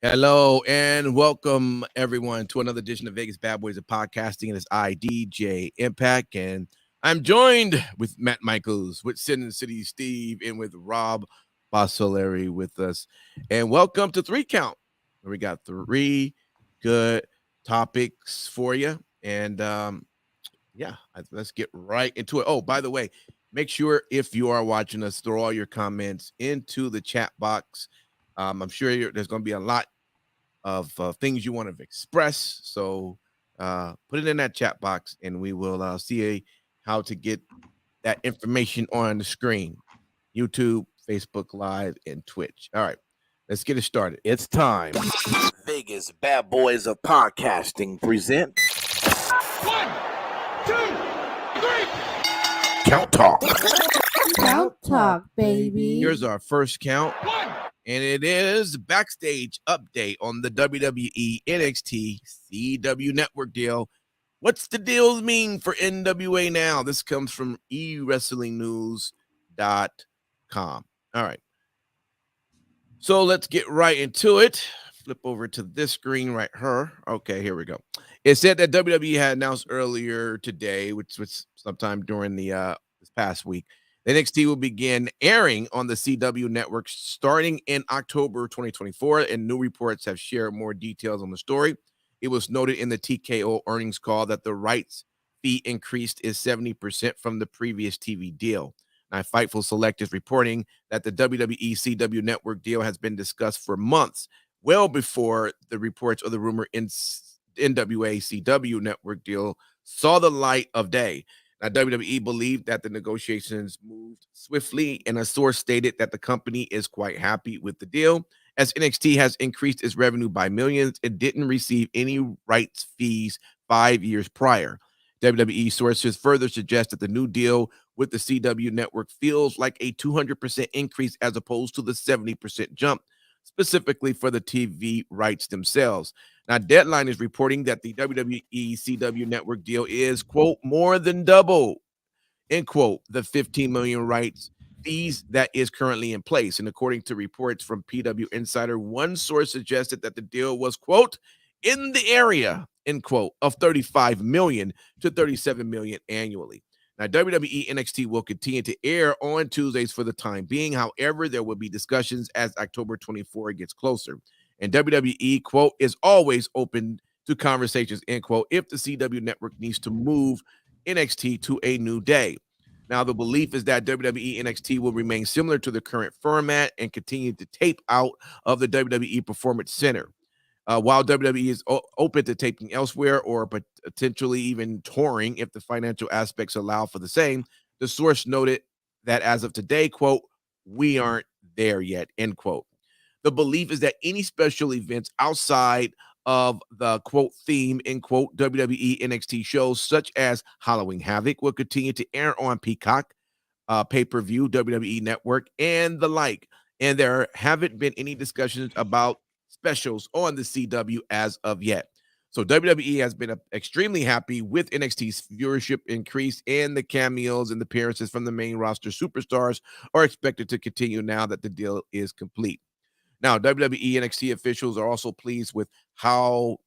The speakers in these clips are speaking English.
Hello and welcome everyone to another edition of Vegas Bad Boys of Podcasting. And it's DJ Impact, and I'm joined with Matt Michaels, with Sin City Steve, and with Rob Bossoleri with us. And welcome to 3 Count, where we got 3 good topics for you. And let's get right into it. Oh, by the way, make sure if you are watching us, throw all your comments into the chat box. I'm sure there's going to be a lot of things you want to express. So put it in that chat box and we will see how to get that information on the screen. YouTube, Facebook Live, and Twitch. All right, let's get it started. It's time. Vegas Bad Boys of Podcasting present 1, 2, 3. Count Talk. Count Talk, baby. Here's our first count. 1. And it is Backstage update on the WWE NXT-CW network deal. What's the deals mean for NWA now? This comes from eWrestlingNews.com. All right. So let's get right into it. Flip over to this screen right here. Okay, here we go. It said that WWE had announced earlier today, which was sometime during the this past week, NXT will begin airing on the CW network starting in October 2024, and new reports have shared more details on the story. It was noted in the TKO earnings call that the rights fee increased is 70% from the previous TV deal. Now, Fightful Select is reporting that the WWE CW network deal has been discussed for months, well before the reports of the rumor NWA CW network deal saw the light of day. Now, WWE believed that the negotiations moved swiftly, and a source stated that the company is quite happy with the deal, as NXT has increased its revenue by millions and didn't receive any rights fees 5 years prior. WWE sources further suggest that the new deal with the CW network feels like a 200% increase as opposed to the 70% jump, specifically for the TV rights themselves. Now, Deadline is reporting that the WWE CW network deal is, quote, more than double, end quote, the 15 million rights fees that is currently in place. And according to reports from PW Insider, one source suggested that the deal was, quote, in the area, end quote, of 35 million to 37 million annually. Now, WWE NXT will continue to air on Tuesdays for the time being. However, there will be discussions as October 24 gets closer. And WWE, quote, is always open to conversations, end quote, if the CW network needs to move NXT to a new day. Now, the belief is that WWE NXT will remain similar to the current format and continue to tape out of the WWE Performance Center. While WWE is open to taping elsewhere or potentially even touring if the financial aspects allow for the same, the source noted that as of today, quote, we aren't there yet, end quote. The belief is that any special events outside of the, quote, theme, end quote, WWE NXT shows such as Halloween Havoc will continue to air on Peacock, pay-per-view, WWE Network, and the like. And there haven't been any discussions about specials on the CW as of yet. So WWE has been extremely happy with NXT's viewership increase, and the cameos and the appearances from the main roster superstars are expected to continue now that the deal is complete. Now, WWE NXT officials are also pleased with how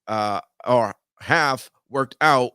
or have worked out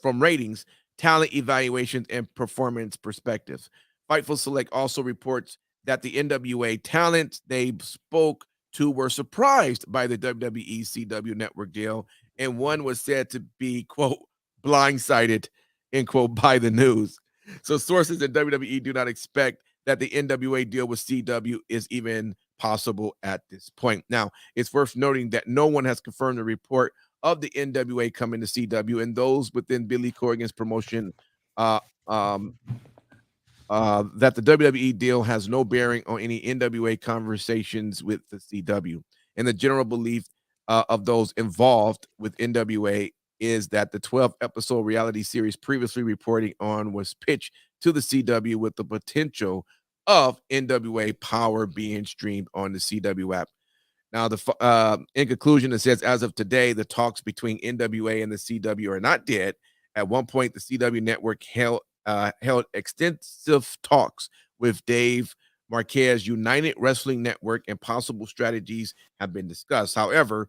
from ratings, talent evaluations, and performance perspectives. Fightful Select also reports that the NWA talent they spoke to were surprised by the WWE CW network deal, and one was said to be, quote, blindsided, end quote, by the news. So sources at WWE do not expect that the NWA deal with CW is even possible at this point. Now, it's worth noting that no one has confirmed the report of the NWA coming to CW, and those within Billy Corgan's promotion that the WWE deal has no bearing on any NWA conversations with the CW. And the general belief of those involved with NWA is that the 12-episode reality series previously reporting on was pitched to the CW with the potential of NWA Power being streamed on the CW app. Now, in conclusion, it says, as of today, the talks between NWA and the CW are not dead. At one point, the CW network held extensive talks with Dave Marquez United Wrestling Network, and possible strategies have been discussed. However,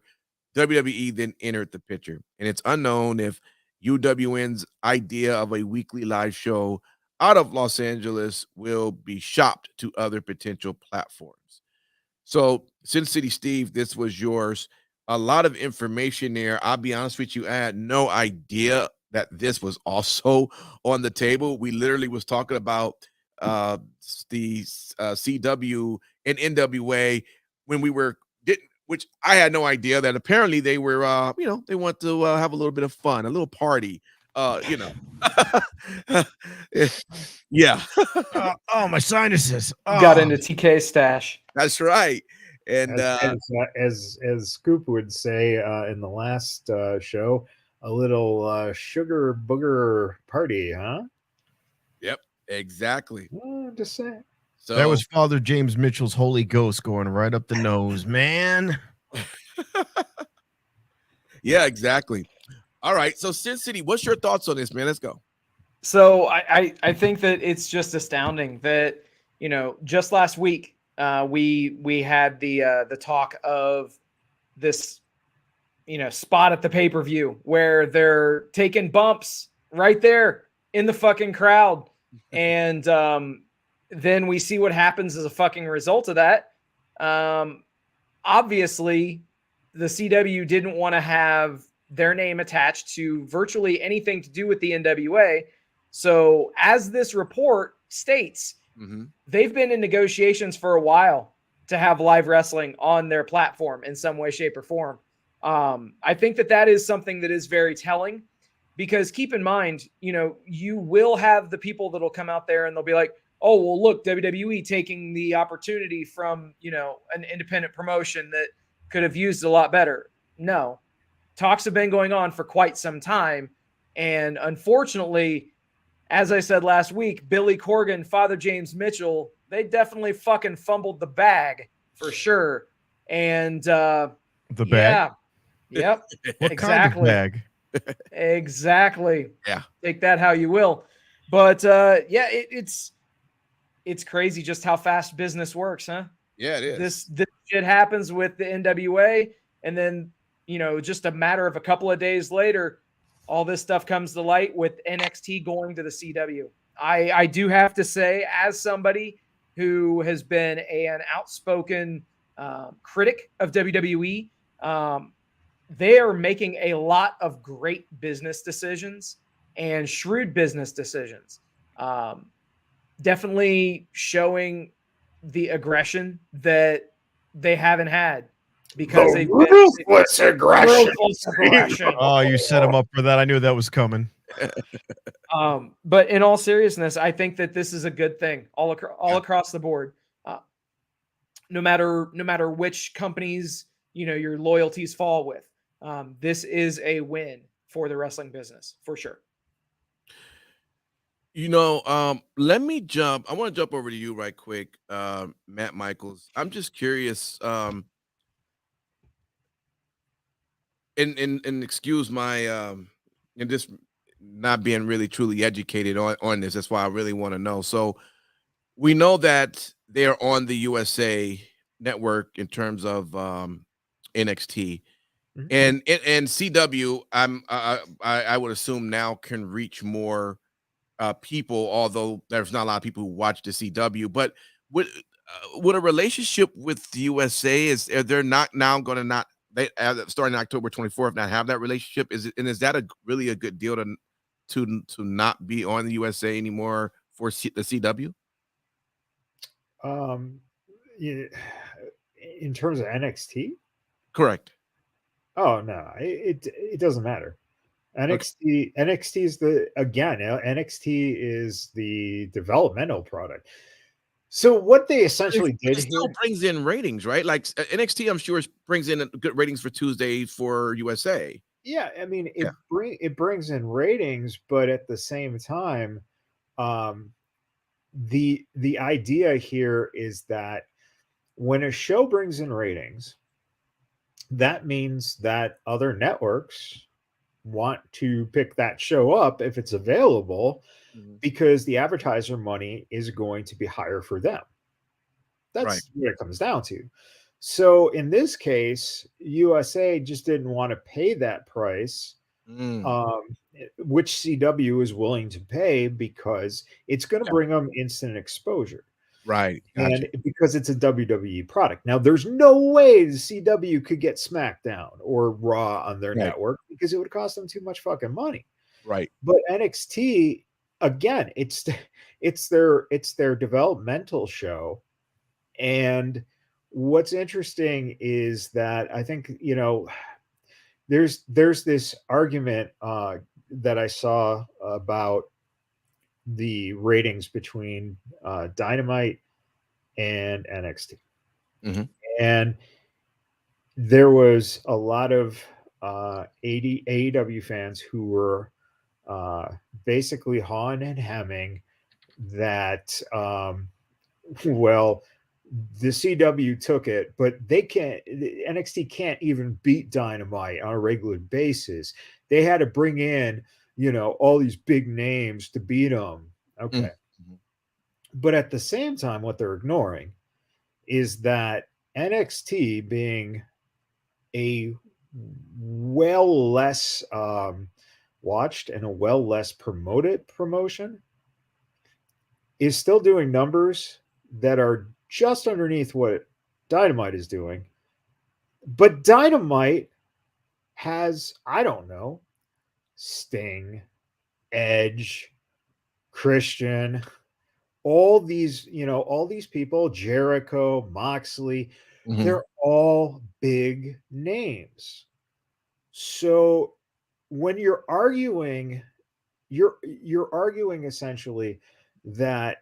WWE then entered the picture, and it's unknown if UWN's idea of a weekly live show out of Los Angeles will be shopped to other potential platforms. So, Sin City Steve, this was yours. A lot of information there. I'll be honest with you, I had no idea that this was also on the table. We literally was talking about the CW and NWA when we were didn't, which I had no idea that apparently they were they want to have a little bit of fun, a little party, yeah. Oh, my sinuses. Got into TK stash. That's right. And as Scoop would say in the last show, a little sugar booger party, huh? Yep, exactly. Just saying. So that was Father James Mitchell's Holy Ghost going right up the nose, man. Yeah, exactly. All right. So Sin City, what's your thoughts on this, man? Let's go. So I think that it's just astounding that, just last week we had the talk of this, spot at the pay-per-view where they're taking bumps right there in the fucking crowd. And then we see what happens as a fucking result of that. Obviously, the CW didn't want to have their name attached to virtually anything to do with the NWA. So as this report states, they've been in negotiations for a while to have live wrestling on their platform in some way, shape, or form. I think that is something that is very telling, because keep in mind, you will have the people that'll come out there and they'll be like, oh, well, look, WWE taking the opportunity from, an independent promotion that could have used a lot better. No, talks have been going on for quite some time. And unfortunately, as I said last week, Billy Corgan, Father James Mitchell, they definitely fucking fumbled the bag for sure. And the bag? Yeah. Yep. What exactly. kind of bag? Exactly. Yeah. Take that how you will. But it's crazy just how fast business works, huh? Yeah, it is. This shit happens with the NWA, and then, just a matter of a couple of days later, all this stuff comes to light with NXT going to the CW. I do have to say, as somebody who has been an outspoken critic of WWE, they are making a lot of great business decisions and shrewd business decisions. Definitely showing the aggression that they haven't had, because they've been ruthless aggression. Oh, you set him up for that. I knew that was coming. But in all seriousness, I think that this is a good thing all across the board. No matter which companies your loyalties fall with, this is a win for the wrestling business for sure. Let me jump. I want to jump over to you right quick, Matt Michaels. I'm just curious. And excuse my and just not being really truly educated on this. That's why I really want to know. So we know that they are on the USA network in terms of NXT, and CW. I would assume now can reach more people, although there's not a lot of people who watch the CW. But would a relationship with the USA they're not now going to not? They starting October 24th not have that relationship? Is that really a good deal to not be on the USA anymore for the CW? Yeah, in terms of NXT, correct. Oh no, it doesn't matter. NXT is NXT is the developmental product. So what they essentially did still brings in ratings, right? Like NXT, I'm sure brings in good ratings for Tuesday for USA. Yeah, I mean it brings in ratings, but at the same time, the idea here is that when a show brings in ratings, that means that other networks want to pick that show up if it's available, because the advertiser money is going to be higher for them. That's what it comes down to. So in this case, USA just didn't want to pay that price, which CW is willing to pay because it's going to bring them instant exposure. Right. Gotcha. And because it's a WWE product. Now, there's no way the CW could get SmackDown or Raw on their network because it would cost them too much fucking money. Right. But NXT, again, it's their developmental show. And what's interesting is that I think, there's this argument that I saw about the ratings between Dynamite and NXT. And there was a lot of AEW fans who were basically hawing and hemming that, well, the CW took it, but NXT can't even beat Dynamite on a regular basis. They had to bring in, all these big names to beat them. Okay. But at the same time, what they're ignoring is that NXT, being a well less watched and a well less promoted promotion, is still doing numbers that are just underneath what Dynamite is doing. But Dynamite has, I don't know, Sting, Edge, Christian, all these people, Jericho, Moxley, they're all big names. So when you're arguing essentially that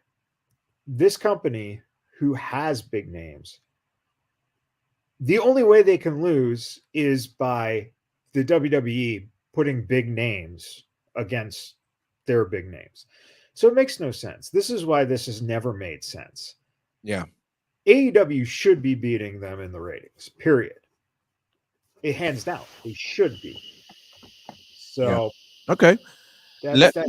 this company who has big names, the only way they can lose is by the WWE putting big names against their big names. So it makes no sense. This is why this has never made sense. Yeah. AEW should be beating them in the ratings, period. Hands down, they should be. So, okay. Let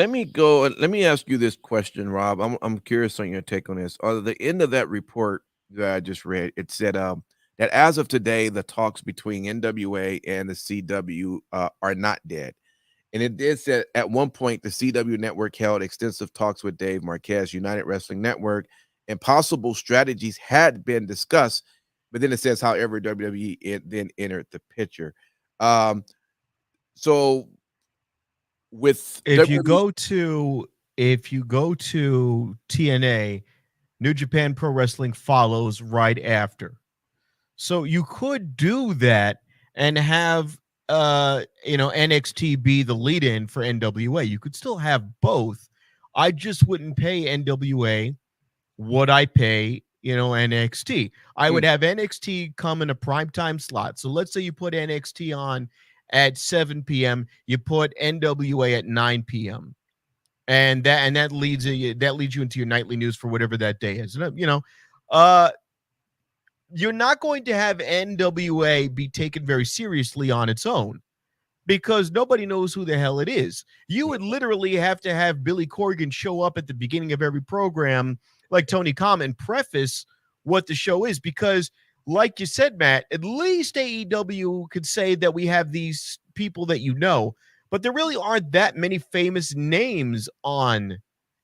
me go. Let me ask you this question, Rob. I'm curious on your take on this. On the end of that report that I just read, it said that as of today, the talks between NWA and the CW are not dead. And it did say at one point the CW network held extensive talks with Dave Marquez, United Wrestling Network, and possible strategies had been discussed. But then it says, however, WWE then entered the picture. So with if you go to TNA, New Japan Pro Wrestling follows right after. So you could do that and have NXT be the lead-in for NWA. You could still have both. I just wouldn't pay NWA what I pay, NXT. I would have NXT come in a primetime slot. So let's say you put NXT on at 7 p.m., you put NWA at 9 p.m. And that leads you into your nightly news for whatever that day is. You're not going to have NWA be taken very seriously on its own because nobody knows who the hell it is. You would literally have to have Billy Corgan show up at the beginning of every program like Tony Khan and preface what the show is because, like you said, Matt, at least AEW could say that we have these people that but there really aren't that many famous names on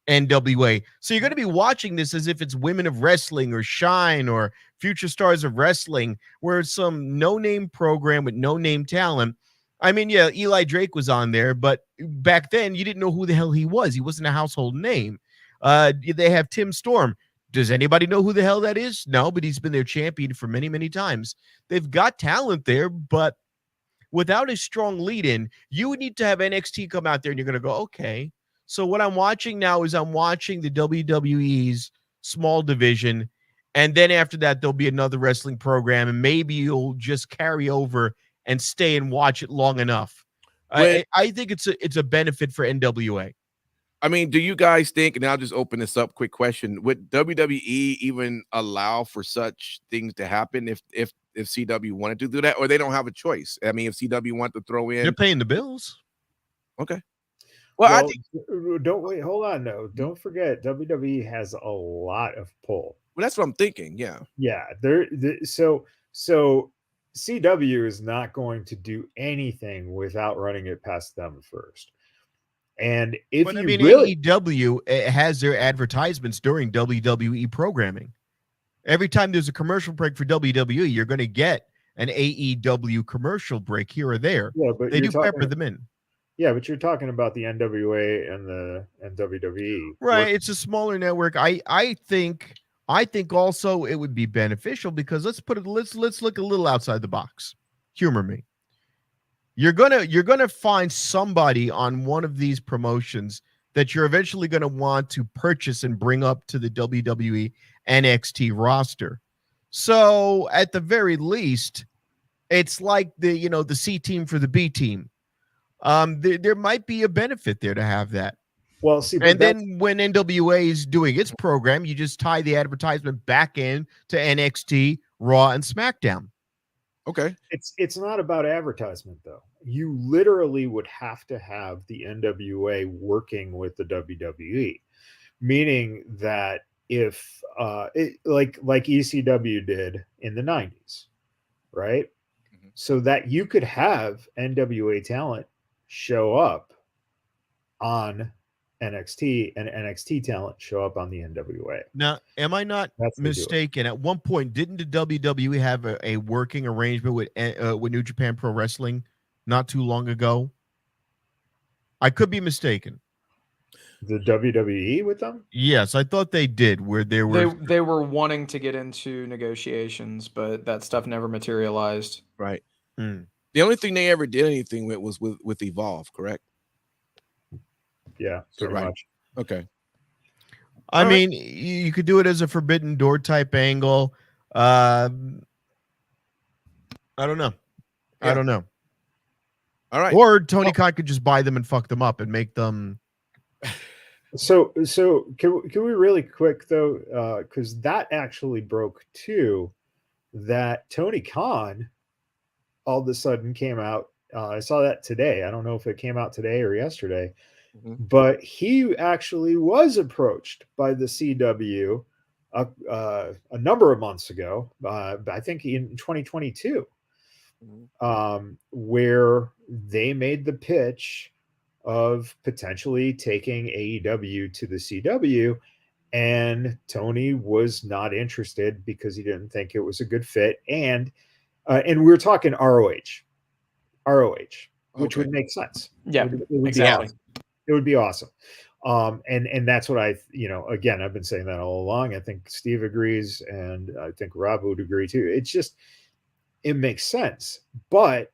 NWA. So you're going to be watching this as if it's Women of Wrestling or Shine or Future Stars of Wrestling, where it's some no-name program with no-name talent. I mean, yeah, Eli Drake was on there, but back then you didn't know who the hell he was. He wasn't a household name. They have Tim Storm. Does anybody know who the hell that is? No, but he's been their champion for many, many times. They've got talent there, but without a strong lead-in, you would need to have NXT come out there and you're going to go, okay, so what I'm watching now is I'm watching the WWE's small division, and then after that, there'll be another wrestling program, and maybe you'll just carry over and stay and watch it long enough. I think it's a benefit for NWA. I mean, do you guys think, and I'll just open this up, quick question, would WWE even allow for such things to happen if CW wanted to do that, or they don't have a choice? I mean, if CW want to throw in... They're paying the bills. Okay. Well, I think hold on, though. Don't forget, WWE has a lot of pull. Well, that's what I'm thinking. Yeah. Yeah, so CW is not going to do anything without running it past them first. And if But I you mean, really, AEW has their advertisements during WWE programming. Every time there's a commercial break for WWE, you're going to get an AEW commercial break here or there. yeah, but They you're do pepper talking, them in. yeah, but you're talking about the NWA and WWE, Right. It's a smaller network. I think also it would be beneficial because let's look a little outside the box. Humor me. You're gonna find somebody on one of these promotions that you're eventually gonna want to purchase and bring up to the WWE NXT roster. So at the very least, it's like the C team for the B team. There might be a benefit there to have that. Well, see, but And then when NWA is doing its program, you just tie the advertisement back in to NXT, Raw, and SmackDown. Okay. it's not about advertisement though. You literally would have to have the NWA working with the WWE, meaning that if like ECW did in the 90s, right? Mhm. So that you could have NWA talent show up on NXT and NXT talent show up on the NWA. Now, am I not That's how they do it. mistaken? At one point, didn't the WWE have a working arrangement with New Japan Pro Wrestling not too long ago? I could be mistaken. The WWE with them? Yes, I thought they did. Where there were They were wanting to get into negotiations, but that stuff never materialized. Right. Hmm. The only thing they ever did anything with was with Evolve, correct? Yeah, So, pretty right. much. Okay. I All right. mean, you could do it as a Forbidden Door type angle. I don't know. I Yeah. don't know. All right. Or Tony Khan could just buy them and fuck them up and make them. So can we really quick though, because that actually broke too, that Tony Khan all of a sudden came out. I saw that today. I don't know if it came out today or yesterday, Mhm. but he actually was approached by the CW a number of months ago. I think in 2022, where they made the pitch of potentially taking AEW to the CW, and Tony was not interested because he didn't think it was a good fit. And we're talking ROH, which Okay. would make sense. Yeah, it would exactly. be awesome. It would be awesome. And that's what again, I've been saying that all along. I think Steve agrees, and I think Rob would agree too. It's just, it makes sense. But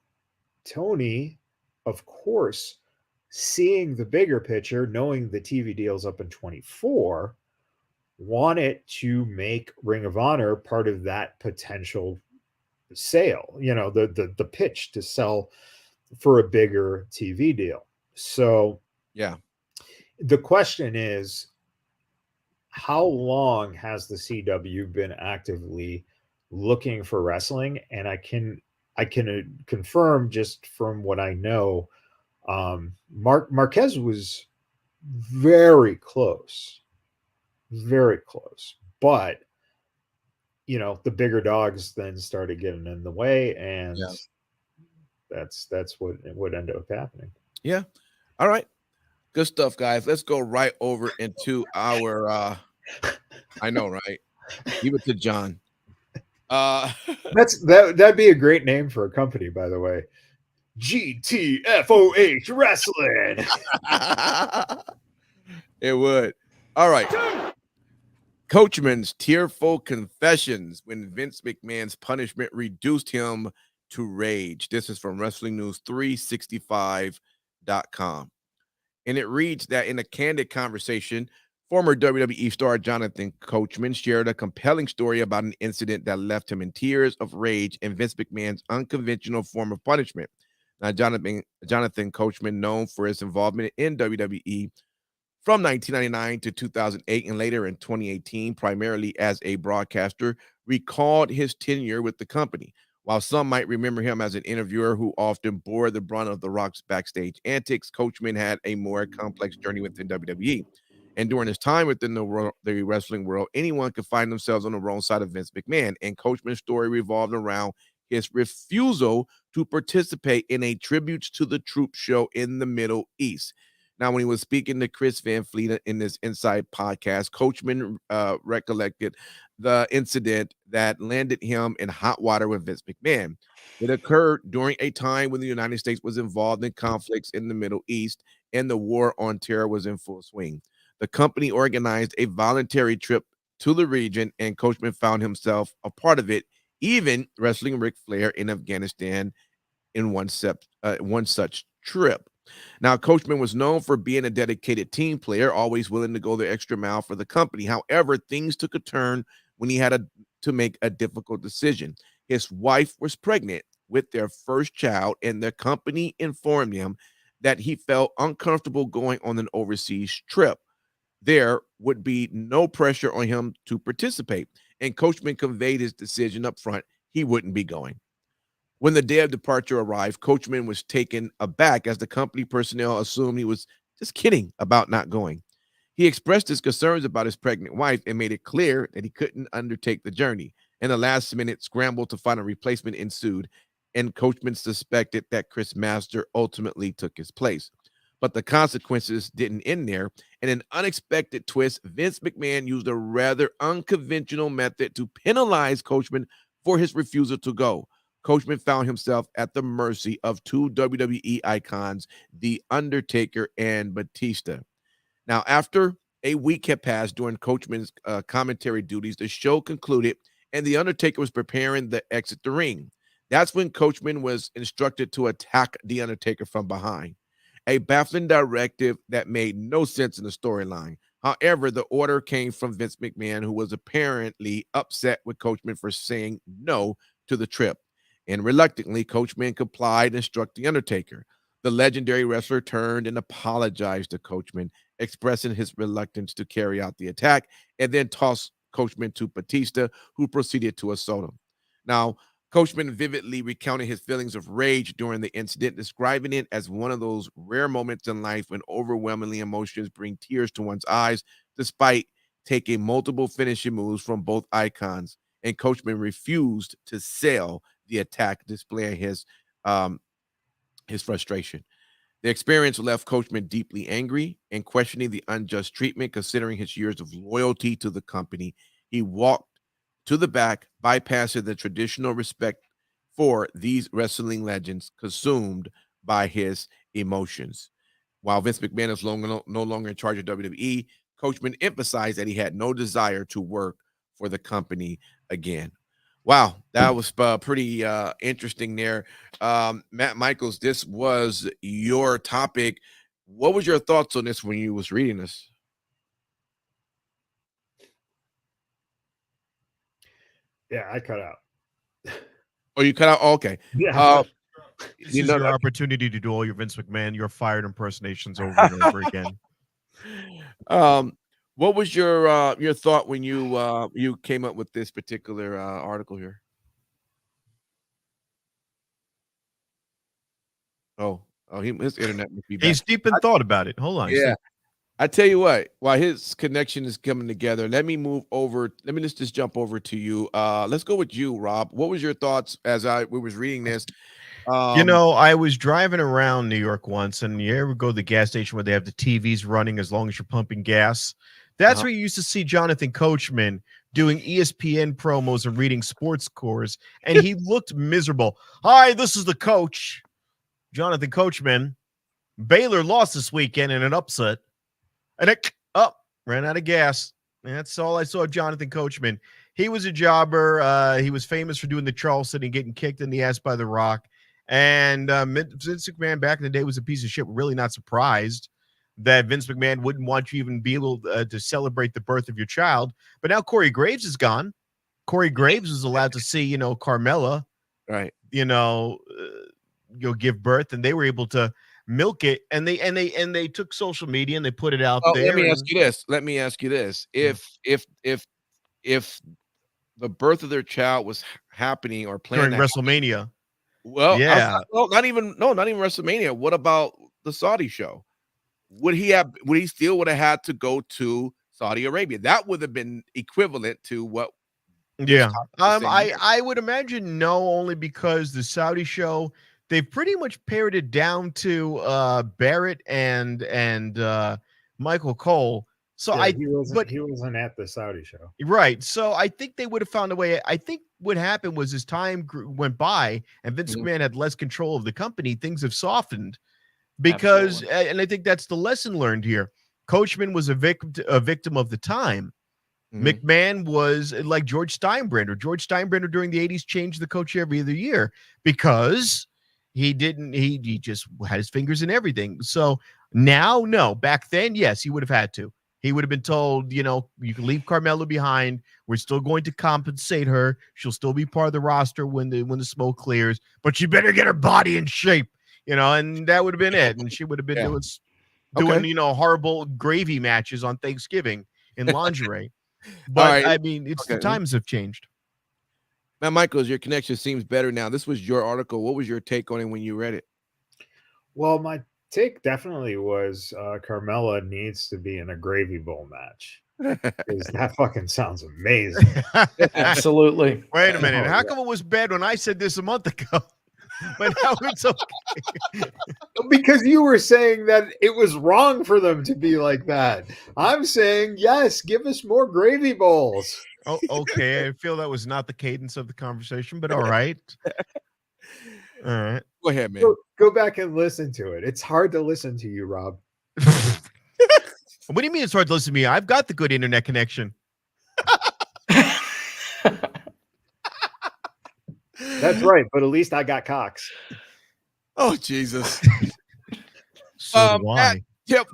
Tony, of course, seeing the bigger picture, knowing the TV deal's up in 24, wanted to make Ring of Honor part of that potential sale, the pitch to sell for a bigger TV deal. So Yeah. the question is, how long has the CW been actively looking for wrestling? And I can confirm, just from what I know, Marquez was very close, but the bigger dogs then started getting in the way, and that's what ended up happening. Yeah. All right. Good stuff, guys. Let's go right over into our I know, right? Give it to John. That'd be a great name for a company, by the way. GTFOH Wrestling. It would. All right. Coachman's tearful confessions when Vince McMahon's punishment reduced him to rage. This is from Wrestling News 365.com. And it reads that in a candid conversation, former WWE star Jonathan Coachman shared a compelling story about an incident that left him in tears of rage and Vince McMahon's unconventional form of punishment. Now, Jonathan Coachman, known for his involvement in WWE from 1999 to 2008 and later in 2018, primarily as a broadcaster, recalled his tenure with the company. While some might remember him as an interviewer who often bore the brunt of The Rock's backstage antics, Coachman had a more complex journey within WWE. And during his time within the wrestling world, anyone could find themselves on the wrong side of Vince McMahon. And Coachman's story revolved around his refusal to participate in a tribute to the Troop show in the Middle East. Now, when he was speaking to Chris Van Fleet in this Inside podcast, Coachman recollected the incident that landed him in hot water with Vince McMahon. It occurred during a time when the United States was involved in conflicts in the Middle East and the war on terror was in full swing. The company organized a voluntary trip to the region, and Coachman found himself a part of it, even wrestling Ric Flair in Afghanistan in one such trip. Now, Coachman was known for being a dedicated team player, always willing to go the extra mile for the company. However, things took a turn when he had to make a difficult decision. His wife was pregnant with their first child, and the company informed him that he felt uncomfortable going on an overseas trip. There would be no pressure on him to participate, and Coachman conveyed his decision up front. He wouldn't be going. When the day of departure arrived, Coachman was taken aback as the company personnel assumed he was just kidding about not going. He expressed his concerns about his pregnant wife and made it clear that he couldn't undertake the journey. And the last-minute scramble to find a replacement ensued, and Coachman suspected that Chris Master ultimately took his place. But the consequences didn't end there. In an unexpected twist, Vince McMahon used a rather unconventional method to penalize Coachman for his refusal to go. Coachman found himself at the mercy of two WWE icons, The Undertaker and Batista. Now, after a week had passed during Coachman's commentary duties, the show concluded, and The Undertaker was preparing to exit the ring. That's when Coachman was instructed to attack The Undertaker from behind, a baffling directive that made no sense in the storyline. However, the order came from Vince McMahon, who was apparently upset with Coachman for saying no to the trip. And reluctantly, Coachman complied and struck The Undertaker. The legendary wrestler turned and apologized to Coachman, expressing his reluctance to carry out the attack, and then tossed Coachman to Batista, who proceeded to assault him. Now, Coachman vividly recounted his feelings of rage during the incident, describing it as one of those rare moments in life when overwhelmingly emotions bring tears to one's eyes, despite taking multiple finishing moves from both icons. And Coachman refused to sell the attack, displaying his frustration. The experience left Coachman deeply angry and questioning the unjust treatment, considering his years of loyalty to the company. He walked to the back, bypassing the traditional respect for these wrestling legends, consumed by his emotions. While Vince McMahon is no longer in charge of WWE, Coachman emphasized that he had no desire to work for the company again. Wow, that was pretty interesting there. Matt Michaels, this was your topic. What was your thoughts on this when you was reading this? Yeah, I cut out. Oh, you cut out? Oh, okay. Yeah. This is your opportunity to do all your Vince McMahon, your fired impersonations over and over again. What was your thought when you came up with this particular article here? His internet must be bad. He's deep in thought about it. Hold on. Yeah. I tell you what, while his connection is coming together, let me move over. Let me just jump over to you. Let's go with you, Rob. What was your thoughts as we was reading this? I was driving around New York once, and you ever go to the gas station where they have the TVs running as long as you're pumping gas? That's where you used to see Jonathan Coachman doing ESPN promos and reading sports scores, and he looked miserable. Hi, this is the coach, Jonathan Coachman. Baylor lost this weekend in an upset, and it ran out of gas. And that's all I saw of Jonathan Coachman. He was a jobber. He was famous for doing the Charleston and getting kicked in the ass by The Rock. And Vince McMahon back in the day was a piece of shit. We're really not surprised that Vince McMahon wouldn't want you even be able to celebrate the birth of your child. But now Corey Graves is gone. Corey Graves was allowed to see, Carmella, right? Give birth, and they were able to milk it. And they took social media and they put it out there. Let me ask you this: if the birth of their child was happening or planned during WrestleMania. Well, yeah. Not even WrestleMania. What about the Saudi show? would he still would have had to go to Saudi Arabia? That would have been equivalent to what. Yeah. saying. I would imagine no, only because the Saudi show, they've pretty much pared it down to Barrett and Michael Cole. So Yeah, he wasn't at the Saudi show. Right. So I think they would have found a way. I think what happened was as time went by and Vince McMahon had less control of the company, things have softened because, and I think that's the lesson learned here. Coachman was a victim of the time. McMahon was like George Steinbrenner. George Steinbrenner during the 80s changed the coach every other year because he just had his fingers in everything. So now, no. Back then, yes, he would have had to. He would have been told, you can leave Carmella behind. We're still going to compensate her. She'll still be part of the roster when the smoke clears, but you better get her body in shape, and that would have been it. And she would have been doing horrible gravy matches on Thanksgiving in lingerie. But I mean, the times have changed. Now, Michael, your connection seems better now. This was your article. What was your take on it when you read it? Well, my take definitely was Carmella needs to be in a gravy bowl match. Because that fucking sounds amazing. Absolutely. Wait a minute. How come it was bad when I said this a month ago? But now it's okay. Because you were saying that it was wrong for them to be like that. I'm saying, yes, give us more gravy bowls. Oh, okay. I feel that was not the cadence of the conversation, but all right. All right. Go ahead, man. Go back and listen to it. It's hard to listen to you, Rob. What do you mean it's hard to listen to me? I've got the good internet connection. That's right, but at least I got Cox. Oh, Jesus. So why? Yep.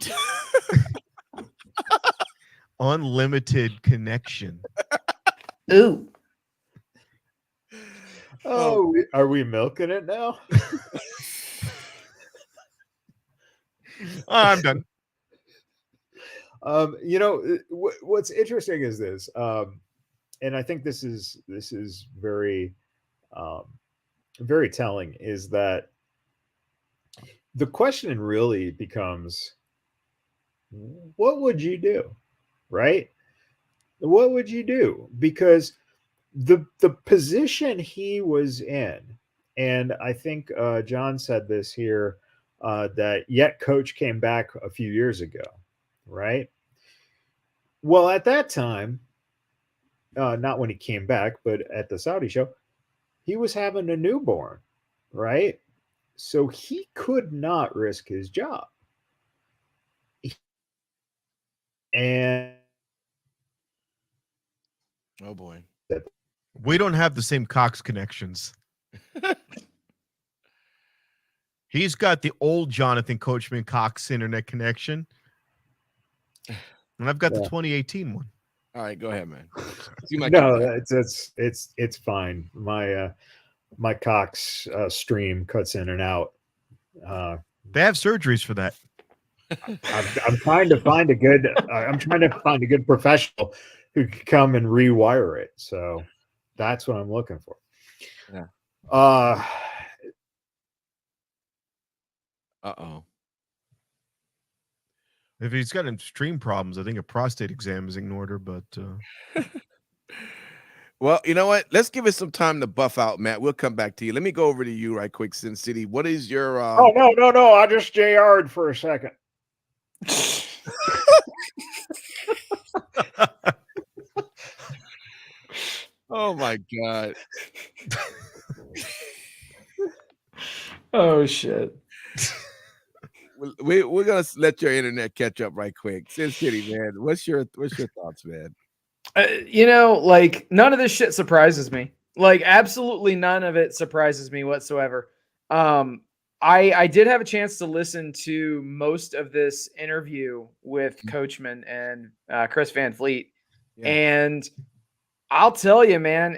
Unlimited connection. Ooh. Oh, are we milking it now? I'm done. What's interesting is this, and I think this is very, very telling, is that the question really becomes, what would you do, right? What would you do? Because the position he was in, and I think John said this here, that yet Coach came back a few years ago, right? Well, at that time, not when he came back, but at the Saudi show, he was having a newborn, right? So he could not risk his job. And oh boy, we don't have the same Cox connections. He's got the old Jonathan Coachman Cox internet connection, and I've got the 2018 one. All right, go ahead, man. No, it's fine. My Cox stream cuts in and out. They have surgeries for that. I'm trying to find a good. I'm trying to find a good professional who can come and rewire it. So that's what I'm looking for. Yeah. Uh-oh. If he's got extreme problems, I think a prostate exam is in order, but well, you know what? Let's give it some time to buff out, Matt. We'll come back to you. Let me go over to you right quick, Sin City. What is your Oh, no. I just JR'd for a second. Oh my God. Oh shit. We're gonna let your internet catch up right quick. Sin City, man. What's your thoughts, man? None of this shit surprises me. Like, absolutely none of it surprises me whatsoever. I did have a chance to listen to most of this interview with Coachman and Chris Van Fleet, and I'll tell you, man,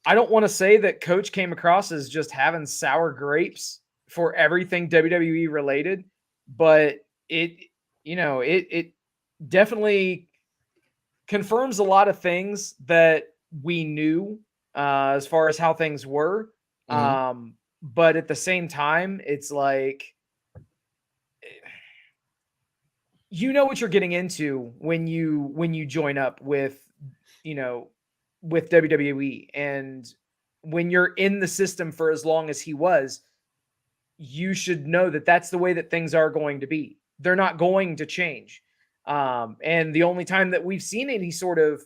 I don't want to say that Coach came across as just having sour grapes for everything WWE related, but it definitely confirms a lot of things that we knew as far as how things were. But at the same time, it's like, you know what you're getting into when you join up with, with WWE, and when you're in the system for as long as he was, you should know that that's the way that things are going to be. They're not going to change. And the only time that we've seen any sort of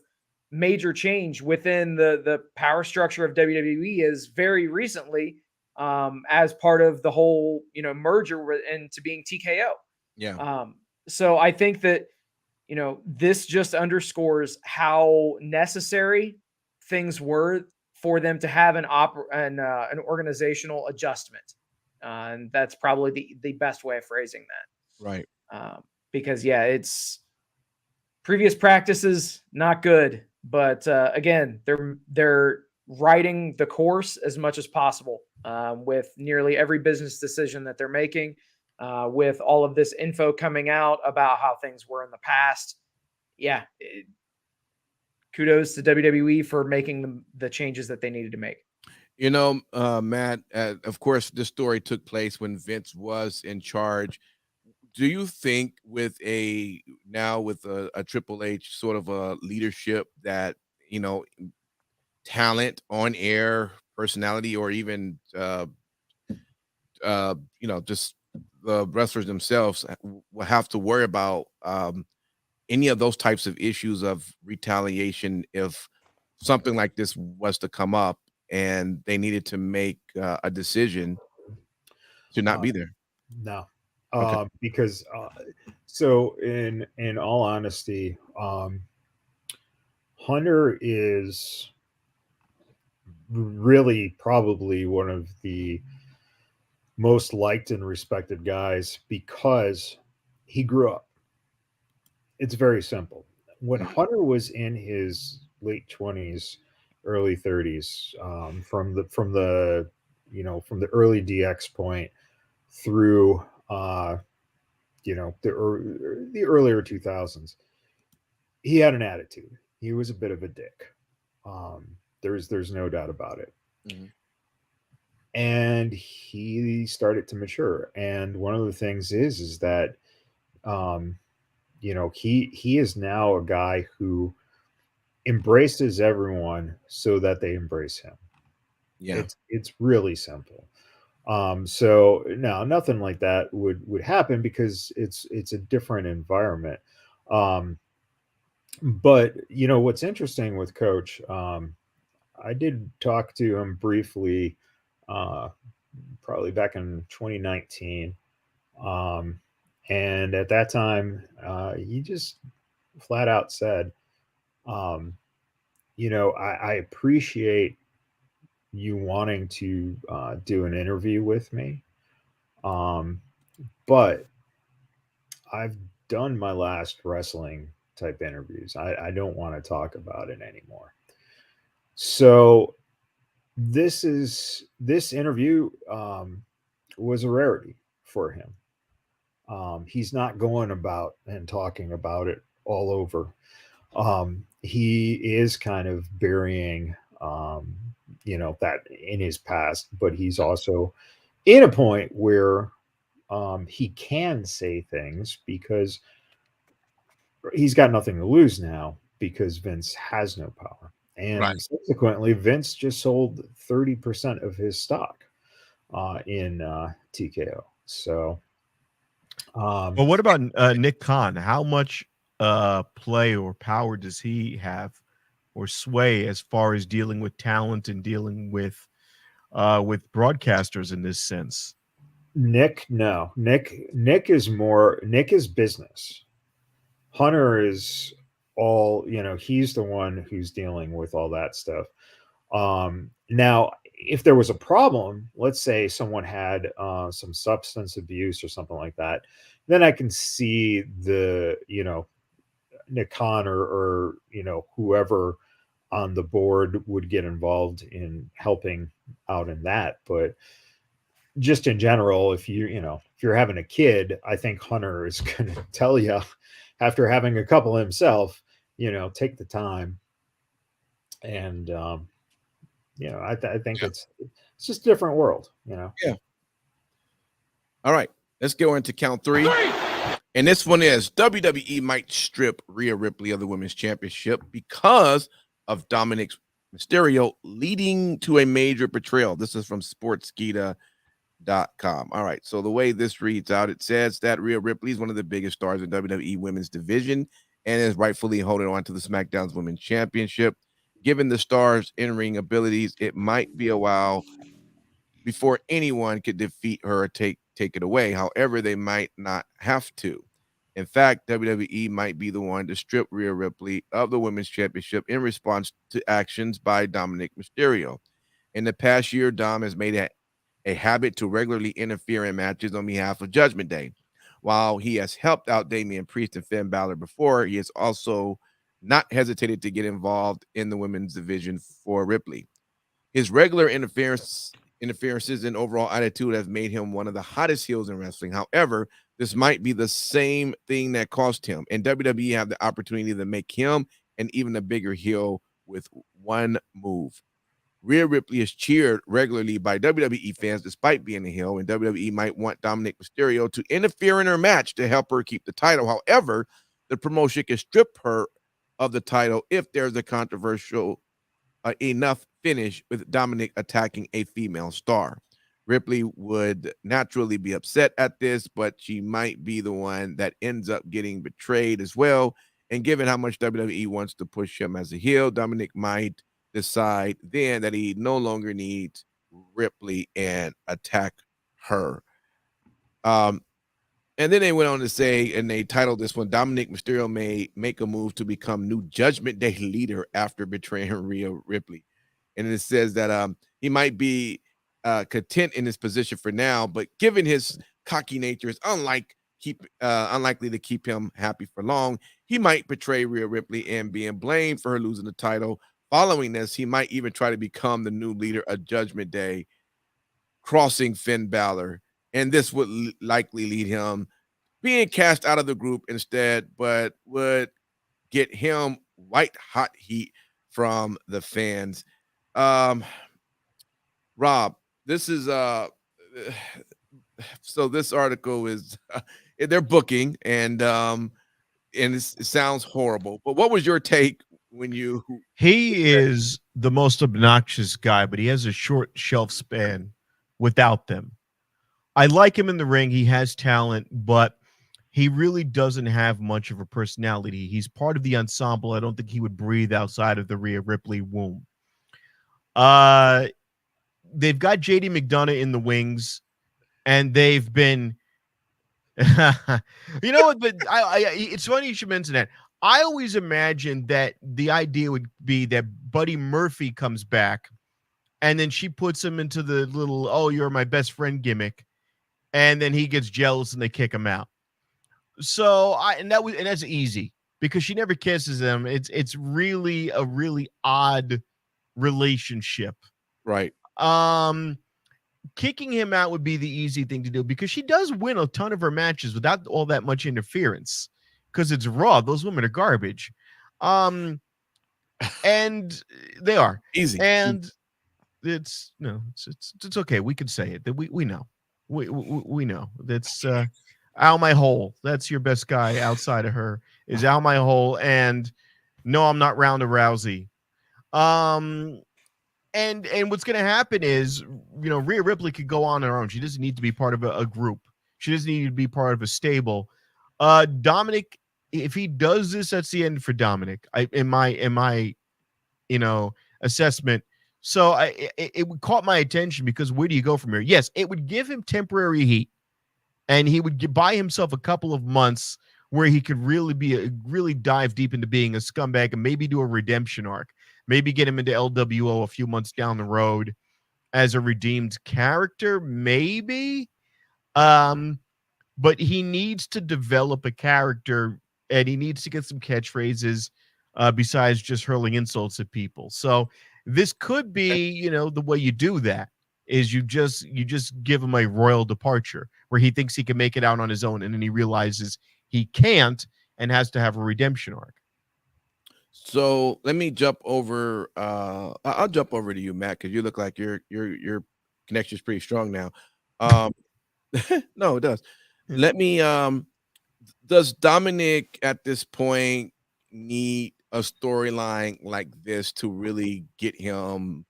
major change within the power structure of WWE is very recently, as part of the whole, merger into being TKO. Yeah. So I think that, this just underscores how necessary things were for them to have an organizational adjustment. And that's probably the best way of phrasing that. Right. Because it's previous practices, not good, but again, they're writing the course as much as possible, with nearly every business decision that they're making, with all of this info coming out about how things were in the past. Yeah. Kudos to WWE for making the changes that they needed to make. Matt, of course, this story took place when Vince was in charge. Do you think with a Triple H sort of a leadership that, talent, on air personality, or even, just the wrestlers themselves will have to worry about any of those types of issues of retaliation if something like this was to come up and they needed to make a decision to not be there? No. Okay. Because so in all honesty, Hunter is really probably one of the most liked and respected guys because he grew up. It's very simple. When Hunter was in his late 20s, early 30s, from the early DX point through the earlier 2000s, he had an attitude. He was a bit of a dick. There's no doubt about it. Mm-hmm. And he started to mature. And one of the things is that he is now a guy who embraces everyone so that they embrace him. Yeah. It's really simple. So no, nothing like that would happen because it's a different environment. But what's interesting with Coach, I did talk to him briefly, probably back in 2019. And at that time, he just flat out said, I appreciate you wanting to do an interview with me. But I've done my last wrestling type interviews. I don't want to talk about it anymore. So this interview was a rarity for him. He's not going about and talking about it all over. He is kind of burying, that in his past, but he's also in a point where he can say things because he's got nothing to lose now because Vince has no power. And subsequently, Vince just sold 30% of his stock in TKO. So, well, what about Nick Khan? How much play or power does he have, or sway, as far as dealing with talent and dealing with broadcasters in this sense? Nick is business. Hunter is all, he's the one who's dealing with all that stuff. Now, if there was a problem, let's say someone had some substance abuse or something like that, then I can see the, Nick Khan or whoever on the board would get involved in helping out in that. But just in general, if you're having a kid, I think Hunter is going to tell you, after having a couple himself, take the time. And I think it's just a different world. Yeah. All right, let's go into count three. And this one is WWE might strip Rhea Ripley of the Women's Championship because of Dominik's Mysterio, leading to a major betrayal. This is from Sportskeeda.com. All right, so the way this reads out, it says that Rhea Ripley is one of the biggest stars in WWE Women's Division and is rightfully holding on to the SmackDown's Women's Championship. Given the star's in-ring abilities, it might be a while before anyone could defeat her or take it away. However, they might not have to. In fact, WWE might be the one to strip Rhea Ripley of the Women's Championship in response to actions by Dominik Mysterio. In the past year, Dom has made a habit to regularly interfere in matches on behalf of Judgment Day. While he has helped out Damian Priest and Finn Balor before, he has also not hesitated to get involved in the women's division for Ripley. His regular interferences and overall attitude have made him one of the hottest heels in wrestling. However, this might be the same thing that cost him, and WWE have the opportunity to make him an even a bigger heel with one move. Rhea Ripley is cheered regularly by WWE fans despite being a heel, and WWE might want Dominik Mysterio to interfere in her match to help her keep the title. However, the promotion can strip her of the title if there's a controversial enough finish with Dominik attacking a female star. Ripley would naturally be upset at this, but she might be the one that ends up getting betrayed as well. And given how much WWE wants to push him as a heel, Dominik might decide then that he no longer needs Ripley and attack her. And then they went on to say, and they titled this one, Dominik Mysterio may make a move to become new Judgment Day leader after betraying Rhea Ripley. And it says that he might be content in his position for now, but given his cocky nature, it's unlikely to keep him happy for long. He might betray Rhea Ripley and being blamed for her losing the title. Following this, he might even try to become the new leader of Judgment Day, crossing Finn Balor. And this would likely lead him being cast out of the group instead, but would get him white hot heat from the fans. Rob, this is so this article is they're booking and it sounds horrible. But what was your take when you? He is the most obnoxious guy, but he has a short shelf span without them. I like him in the ring. He has talent, but he really doesn't have much of a personality. He's part of the ensemble. I don't think he would breathe outside of the Rhea Ripley womb. They've got JD McDonough in the wings, and they've been, you know what? But it's funny you should mention that. I always imagined that the idea would be that Buddy Murphy comes back, and then she puts him into the little, oh, you're my best friend gimmick. And then he gets jealous and they kick him out. So that's easy because she never kisses him. It's really a really odd relationship. Right. Kicking him out would be the easy thing to do because she does win a ton of her matches without all that much interference because it's Raw. Those women are garbage. And they are easy. And it's okay. We can say it that we know. We know that's Al My Hole. That's your best guy outside of her is Al My Hole. And no, I'm not Ronda Rousey. And what's going to happen is, you know, Rhea Ripley could go on her own. She doesn't need to be part of a group. She doesn't need to be part of a stable. Dominik, if he does this, that's the end for Dominik. In my assessment. So it caught my attention because where do you go from here? Yes, it would give him temporary heat, and he would buy himself a couple of months where he could really dive deep into being a scumbag and maybe do a redemption arc. Maybe get him into LWO a few months down the road as a redeemed character, maybe. But he needs to develop a character, and he needs to get some catchphrases besides just hurling insults at people. So this could be, the way you do that is you just give him a royal departure where he thinks he can make it out on his own, and then he realizes he can't and has to have a redemption arc. So let me jump over. I'll jump over to you, Matt, because you look like your connection is pretty strong now. No, it does. Let me does Dominik at this point need a storyline like this to really get him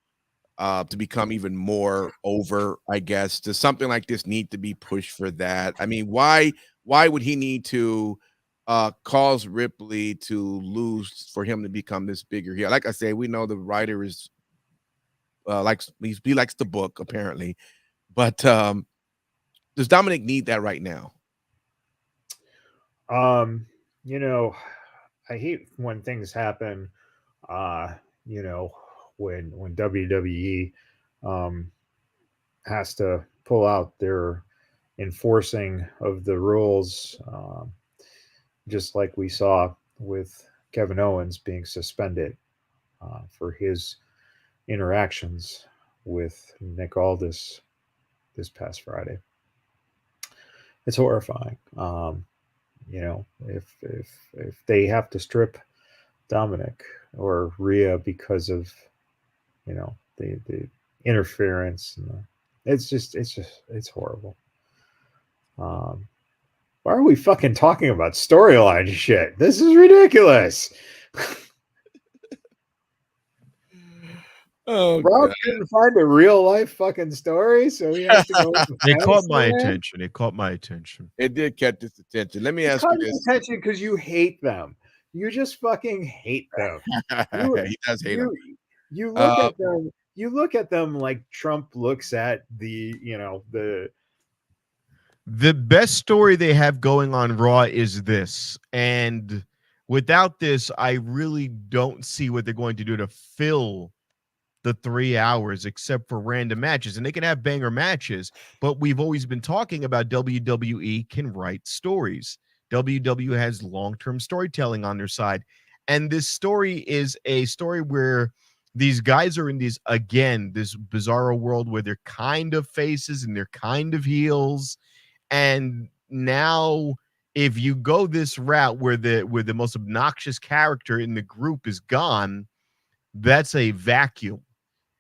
to become even more over, I guess? Does something like this need to be pushed for that? I mean, why would he need to cause Ripley to lose for him to become this bigger heel? Like I say, we know the writer is he likes the book apparently, but does Dominik need that right now? You know, I hate when things happen. You know, when WWE has to pull out their enforcing of the rules, just like we saw with Kevin Owens being suspended for his interactions with Nick Aldis this past Friday. It's horrifying. You know, if they have to strip Dominik or Rhea because of, you know, the interference, and it's horrible. Why are we fucking talking about storyline shit? This is ridiculous. Oh, Rob couldn't find a real life fucking story, so he has to go. It caught my attention. It caught my attention. It did catch his attention. Let me ask you this. Attention because you hate them. You just fucking hate them. He does hate them. You look at them. You look at them like Trump looks at the best story they have going on Raw is this, and without this, I really don't see what they're going to do to fill the 3 hours, except for random matches. And they can have banger matches, but we've always been talking about WWE can write stories. WWE has long-term storytelling on their side, and this story is a story where these guys are in this bizarro world where they're kind of faces and they're kind of heels. And now if you go this route where the most obnoxious character in the group is gone, that's a vacuum.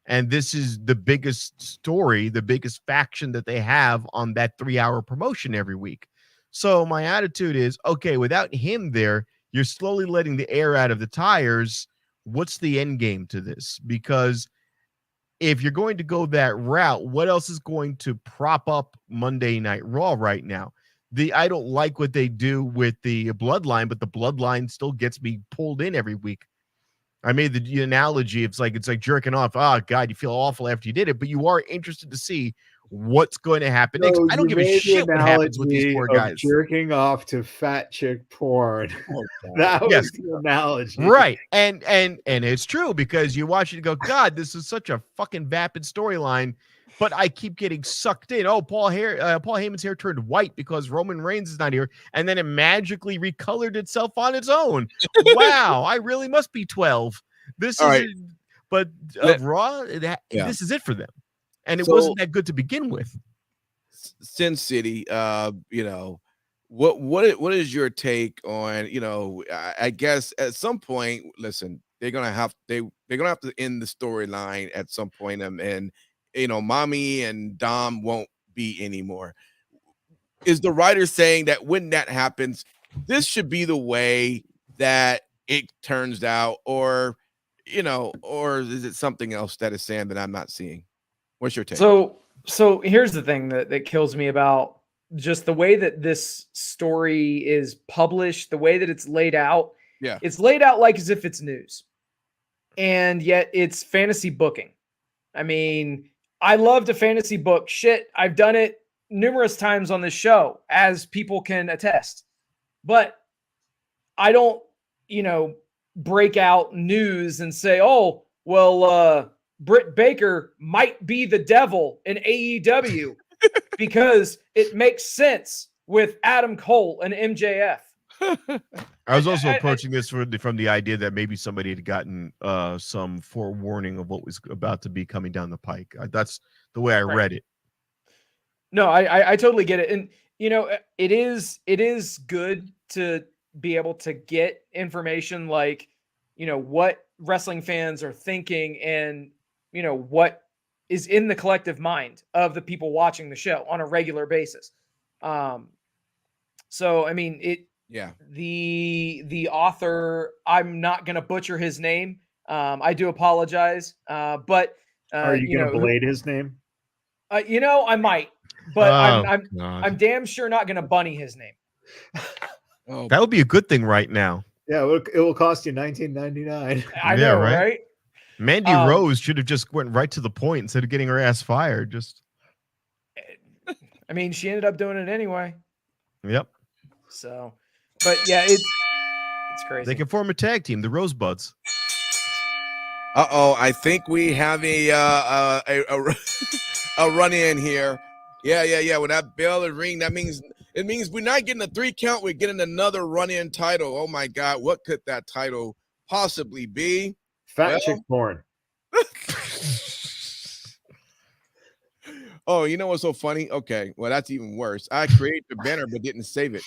And this is the biggest story, the biggest faction that they have on that 3-hour promotion every week. So my attitude is, okay, without him there, you're slowly letting the air out of the tires. What's the end game to this? Because if you're going to go that route, what else is going to prop up Monday Night Raw right now? I don't like what they do with the bloodline, but the bloodline still gets me pulled in every week. I made the analogy. It's like jerking off. Oh God, you feel awful after you did it, but you are interested to see what's going to happen next. I don't give a shit what happens with these poor guys. Jerking off to fat chick porn. That was the analogy, right? And it's true, because you watch it and go, God, this is such a fucking vapid storyline. But I keep getting sucked in. Oh, Paul Heyman's hair turned white because Roman Reigns is not here, and then it magically recolored itself on its own. Wow, I really must be 12. This All is, right. But Raw, this is it for them, and it wasn't that good to begin with. Sin City, you know, what is your take on, you know, I guess at some point, listen, they're gonna have to end the storyline at some point, and you know, Mommy and Dom won't be anymore. Is the writer saying that when that happens, this should be the way that it turns out, or you know, or is it something else that is saying that I'm not seeing? What's your take? So here's the thing that kills me about just the way that this story is published, the way that it's laid out. Yeah, it's laid out like as if it's news, and yet it's fantasy booking. I mean, I love to fantasy book shit. I've done it numerous times on this show, as people can attest. But I don't, you know, break out news and say, oh, well, Britt Baker might be the devil in AEW because it makes sense with Adam Cole and MJF. I was also approaching this from the idea that maybe somebody had gotten some forewarning of what was about to be coming down the pike. That's the way I read it. No, I totally get it. And, you know, it is good to be able to get information like, you know, what wrestling fans are thinking and, you know, what is in the collective mind of the people watching the show on a regular basis. So I mean, Yeah. The author, I'm not going to butcher his name. I do apologize. But Are you going to blade his name? I might, but God. I'm damn sure not going to bunny his name. Oh, That would be a good thing right now. Yeah, it will cost you $19.99. I Yeah, know, right? right? Mandy Rose should have just went right to the point instead of getting her ass fired. Just I mean, she ended up doing it anyway. Yep. So, but yeah, it's crazy. They can form a tag team, the Rosebuds. I think we have a run in here. Yeah. When that bell is ring, it means we're not getting a 3 count. We're getting another run in title. Oh my God, what could that title possibly be? Fat chick porn. Oh, you know what's so funny? Okay, well that's even worse. I created the banner but didn't save it,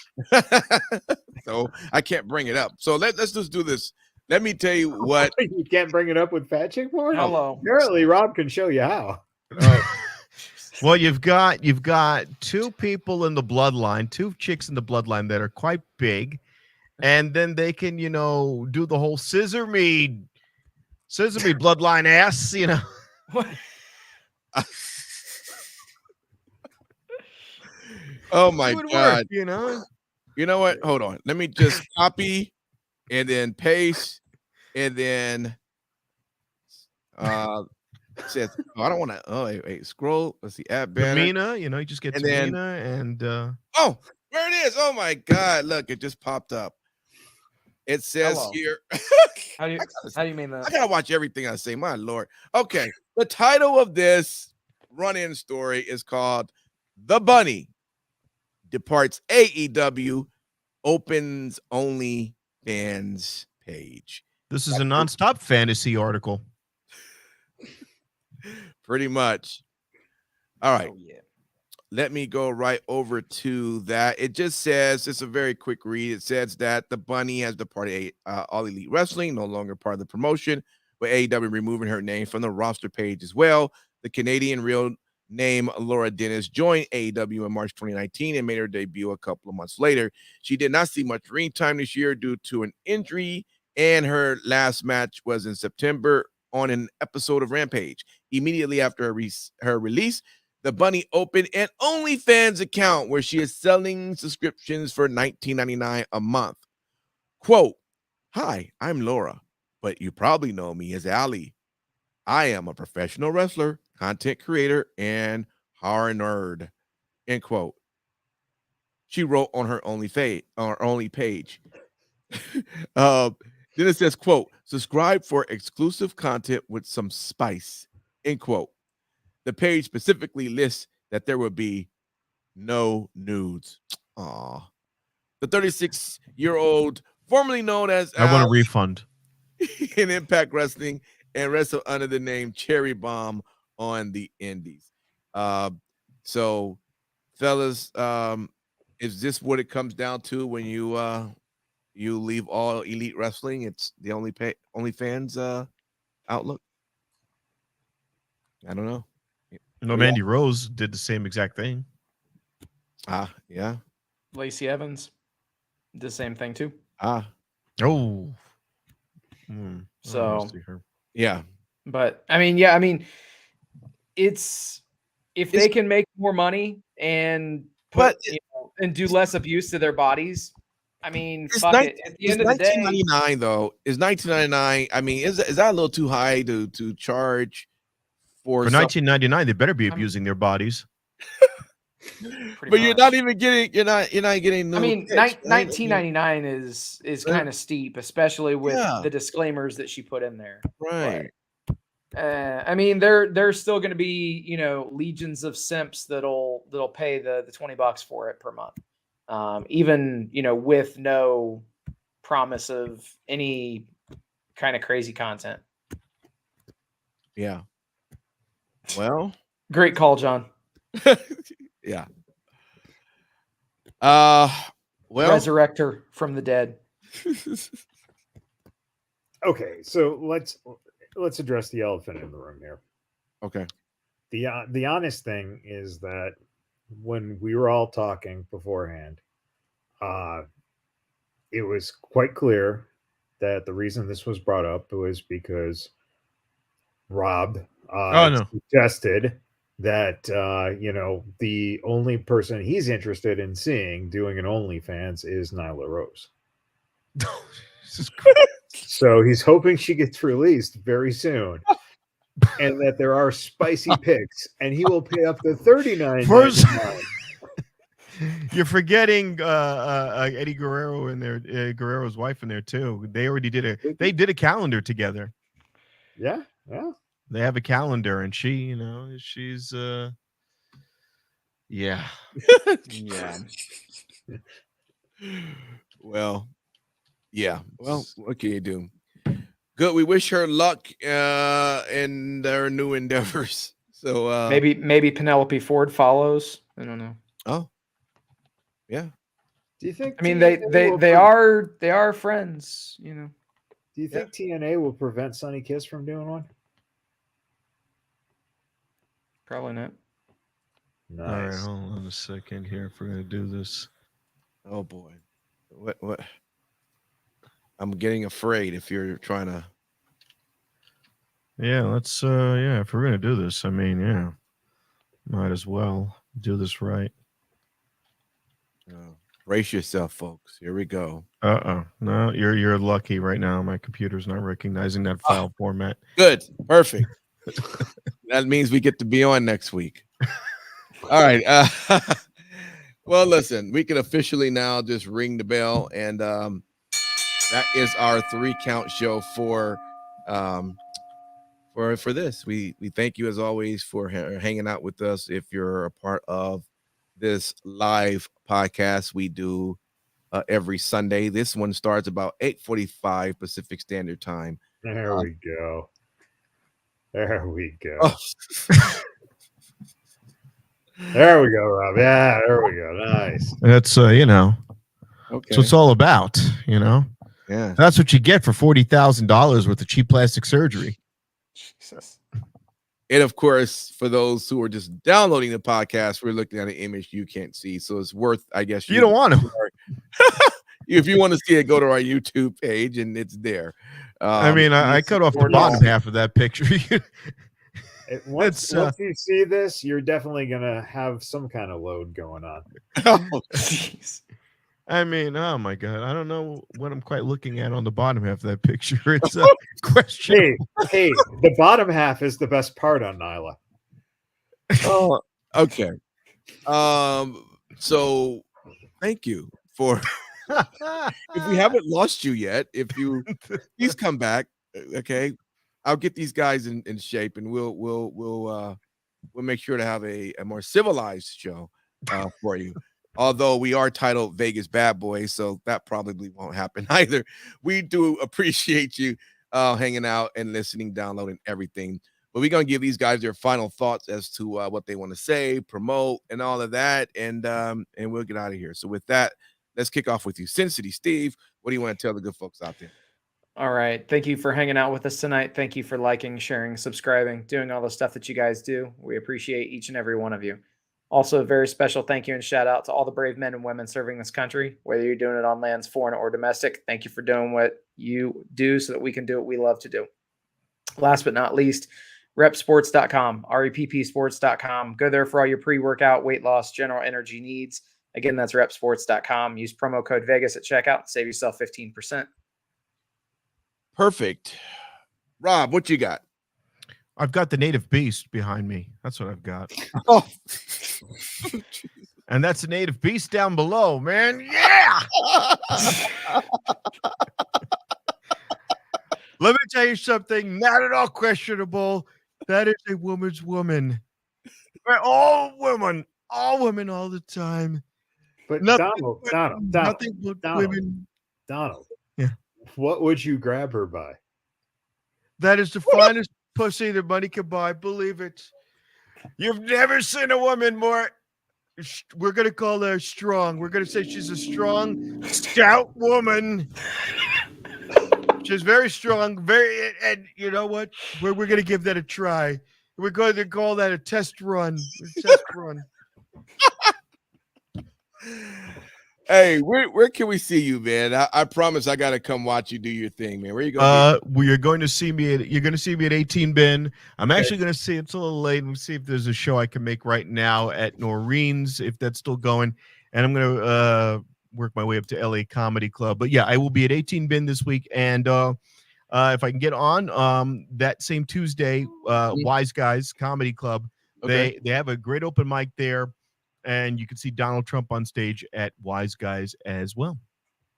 so I can't bring it up. So let's just do this. Let me tell you what. You can't bring it up with fat chick porn? Hello. Apparently, Rob can show you how. Well, you've got 2 people in the bloodline, 2 chicks in the bloodline that are quite big, and then they can, do the whole scissor me bloodline ass, What? Oh my It would God. work, You know what? Hold on. Let me just copy and then paste and then says, I don't want to. Oh, wait, scroll. Let's see. Add banner. Tamina, you just get And then- Tamina and Oh, there it is. Oh my God. Look, it just popped up. It says Hello. here. How do you mean that? I gotta watch everything I say. My Lord. Okay. The title of this run-in story is called The Bunny Departs AEW, Opens OnlyFans Page. this is a nonstop fantasy article. Pretty much. All right. Oh, yeah. Let me go right over to that. It just says, it's a very quick read. It says that the Bunny has departed All Elite Wrestling, no longer part of the promotion, with AEW removing her name from the roster page as well. The Canadian real name Laura Dennis joined AEW in March 2019 and made her debut a couple of months later. She did not see much ring time this year due to an injury, and her last match was in September on an episode of Rampage. Immediately after her release, the Bunny opened an OnlyFans account where she is selling subscriptions for $19.99 a month. Quote, "Hi, I'm Laura, but you probably know me as Allie. I am a professional wrestler, content creator, and horror nerd." End quote. She wrote on her only page. Then it says, quote, "Subscribe for exclusive content with some spice." End quote. The page specifically lists that there will be no nudes. Aw. The 36-year-old, formerly known as I want a Al refund. in Impact Wrestling, and wrestled under the name Cherry Bomb on the Indies. So, fellas, is this what it comes down to when you leave All Elite Wrestling? It's the OnlyFans outlook? I don't know. No, Mandy Rose did the same exact thing. Yeah. Lacey Evans did the same thing too. Oh. So, yeah. but I mean, it's if they can make more money and and do less abuse to their bodies. I mean, fuck it. At the end of the day, $19.99 though. Is $19.99? I mean, is that a little too high to charge for $19.99? They better be abusing their bodies. But you're not even getting. You're not getting. I mean, $19.99 is kind of steep, especially with the disclaimers that she put in there. Right. But, I mean, there's still going to be legions of simps that'll pay the $20 for it per month. Even with no promise of any kind of crazy content. Yeah. Well, great call, John. Yeah. Well, resurrect her from the dead. Okay, so let's address the elephant in the room here. Okay. The honest thing is that when we were all talking beforehand, it was quite clear that the reason this was brought up was because Rob suggested that the only person he's interested in seeing doing an OnlyFans is Nyla Rose. So he's hoping she gets released very soon, and that there are spicy pics, and he will pay up to $39.99. You're forgetting Eddie Guerrero and Guerrero's wife in there too. They already did a calendar together. Yeah. They have a calendar, and she's yeah. Yeah. Well, yeah. Well, what can you do? Good. We wish her luck in their new endeavors. So maybe Penelope Ford follows. I don't know. Oh, yeah. Do you think? I mean, they are friends. Do you think TNA will prevent Sonny Kiss from doing one? Probably not. Nice. All right, hold on a second here if we're gonna do this. Oh boy, what? I'm getting afraid if you're trying to. Yeah, let's. If we're gonna do this, I mean, yeah, might as well do this right. Brace yourself, folks. Here we go. No, you're lucky right now. My computer's not recognizing that file format. Good, perfect. That means we get to be on next week. All right. Well, listen, we can officially now just ring the bell, and that is our 3 count show for this. We thank you as always for hanging out with us. If you're a part of this live podcast we do every Sunday, this one starts about 8:45 Pacific Standard Time. There we go. There we go. Oh. There we go, Rob. Yeah, there we go. Nice. That's Okay. That's what it's all about. Yeah. That's what you get for $40,000 worth of cheap plastic surgery. Jesus. And of course, for those who are just downloading the podcast, we're looking at an image you can't see, so it's worth, I guess. You don't want to. If you want to see it, go to our YouTube page, and it's there. I cut off the bottom half of that picture. Once you see this, you're definitely gonna have some kind of load going on. Oh, jeez. I mean, oh my God, I don't know what I'm quite looking at on the bottom half of that picture. It's a question. Hey, the bottom half is the best part on Nyla. Oh, okay. So thank you for. If we haven't lost you yet, please come back. Okay, I'll get these guys in shape, and we'll make sure to have a more civilized show for you. Although we are titled Vegas Bad Boys, so that probably won't happen either. We do appreciate you hanging out and listening, downloading everything. But we're gonna give these guys their final thoughts as to what they want to say, promote, and all of that, and we'll get out of here. So with that, let's kick off with you, Sin City Steve. What do you want to tell the good folks out there? All right. Thank you for hanging out with us tonight. Thank you for liking, sharing, subscribing, doing all the stuff that you guys do. We appreciate each and every one of you. Also, a very special thank you and shout out to all the brave men and women serving this country, whether you're doing it on lands, foreign or domestic. Thank you for doing what you do so that we can do what we love to do. Last but not least, repsports.com, reppsports.com. Go there for all your pre-workout, weight loss, general energy needs. Again, that's repsports.com. Use promo code Vegas at checkout. Save yourself 15%. Perfect. Rob, what you got? I've got the native beast behind me. That's what I've got. Oh. And that's the native beast down below, man. Yeah. Let me tell you something not at all questionable. That is a woman's woman. All women all the time. But nothing but women. Donald. Yeah. What would you grab her by? That is the finest pussy that money can buy. Believe it. You've never seen a woman more. We're going to call her strong. We're going to say she's a strong, stout woman. She's very strong. And you know what? We're going to give that a try. We're going to call that a test run. Hey, where can we see you, man? I promise I gotta come watch you do your thing, man. Where you going? You're going to see me at 18 Bin. I'm actually going to see it's a little late. We'll see if there's a show I can make right now at Noreen's, if that's still going. And I'm going to work my way up to LA Comedy Club. But yeah, I will be at 18 Bin this week. And if I can get on that same Tuesday, Wise Guys Comedy Club, they have a great open mic there. And you can see Donald Trump on stage at Wise Guys as well.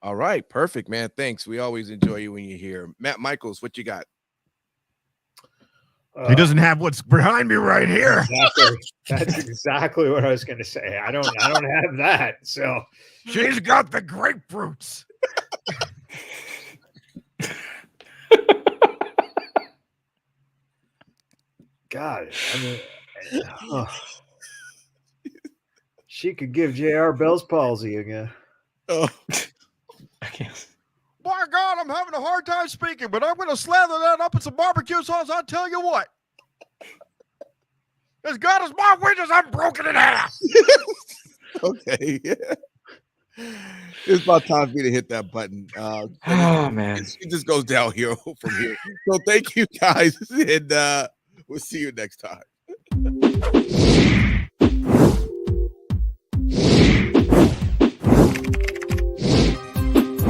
All right, perfect, man. Thanks. We always enjoy you when you're here. Matt Michaels, what you got? He doesn't have what's behind me right here. Exactly. That's exactly what I was going to say. I don't have that. So she's got the grapefruits. God, I mean, she could give JR Bell's palsy again. Oh, I can't. By God, I'm having a hard time speaking, but I'm going to slather that up in some barbecue sauce. I'll tell you what. As God is my witness, I'm broken in half. okay. It's about time for me to hit that button. Oh, man. It just goes downhill from here. So thank you, guys, and we'll see you next time.